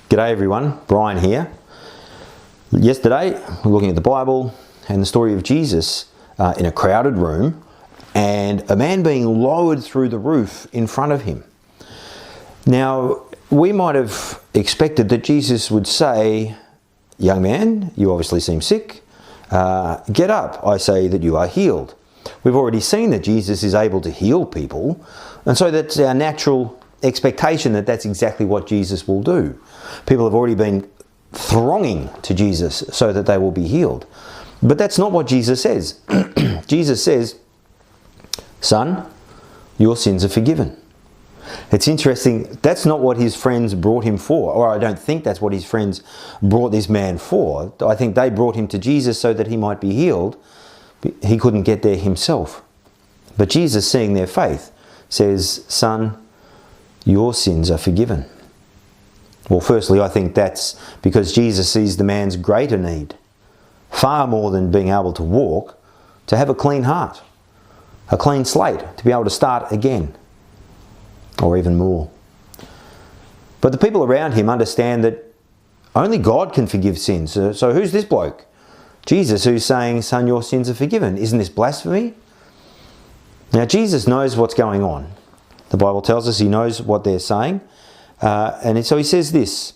G'day everyone, Brian here. Yesterday, we're looking at the Bible and the story of Jesus in a crowded room and a man being lowered through the roof in front of him. Now, we might have expected that Jesus would say, "Young man, you obviously seem sick. Get up, I say that you are healed." We've already seen that Jesus is able to heal people, and so that's our natural expectation that that's exactly what Jesus will do. People have already been thronging to Jesus so that they will be healed. But that's not what Jesus says. Jesus says, "Son, your sins are forgiven." It's interesting, that's not what his friends brought him for, or I don't think that's what his friends brought this man for. I think they brought him to Jesus so that he might be healed. He couldn't get there himself. But Jesus, seeing their faith, says, "Son, your sins are forgiven." Well, firstly, I think that's because Jesus sees the man's greater need, far more than being able to walk, to have a clean heart, a clean slate, to be able to start again, or even more. But the people around him understand that only God can forgive sins. So who's this bloke? Jesus, who's saying, "Son, your sins are forgiven." Isn't this blasphemy? Now, Jesus knows what's going on. The Bible tells us he knows what they're saying. And so he says this,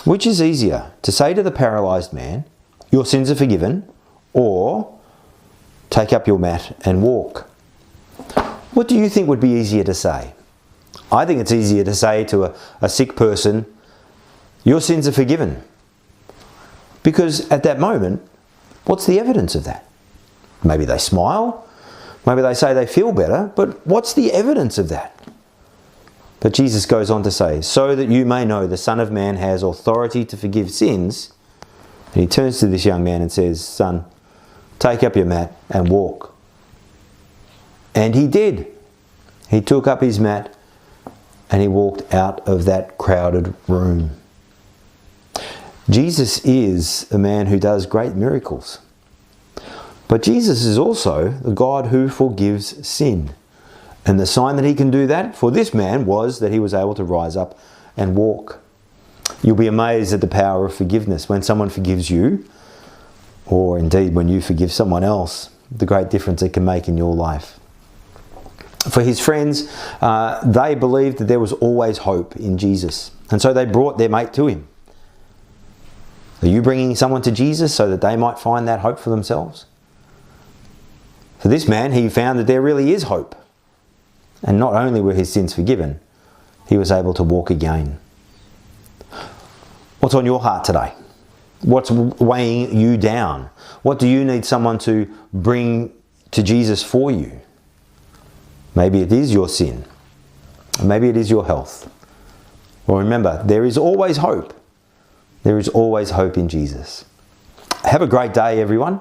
"Which is easier, to say to the paralyzed man, 'Your sins are forgiven,' or 'Take up your mat and walk'?" What do you think would be easier to say? I think it's easier to say to a sick person, "Your sins are forgiven." Because at that moment, what's the evidence of that? Maybe they smile, maybe they say they feel better, but what's the evidence of that? But Jesus goes on to say, "So that you may know the Son of Man has authority to forgive sins." And he turns to this young man and says, "Son, take up your mat and walk." And he did. He took up his mat and he walked out of that crowded room. Jesus is a man who does great miracles. But Jesus is also the God who forgives sin. And the sign that he can do that for this man was that he was able to rise up and walk. You'll be amazed at the power of forgiveness. When someone forgives you, or indeed when you forgive someone else, the great difference it can make in your life. For his friends, they believed that there was always hope in Jesus. And so they brought their mate to him. Are you bringing someone to Jesus so that they might find that hope for themselves? For this man, he found that there really is hope. And not only were his sins forgiven, he was able to walk again. What's on your heart today? What's weighing you down? What do you need someone to bring to Jesus for you? Maybe it is your sin. Maybe it is your health. Well, remember, there is always hope. There is always hope in Jesus. Have a great day, everyone.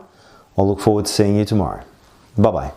I'll look forward to seeing you tomorrow. Bye-bye.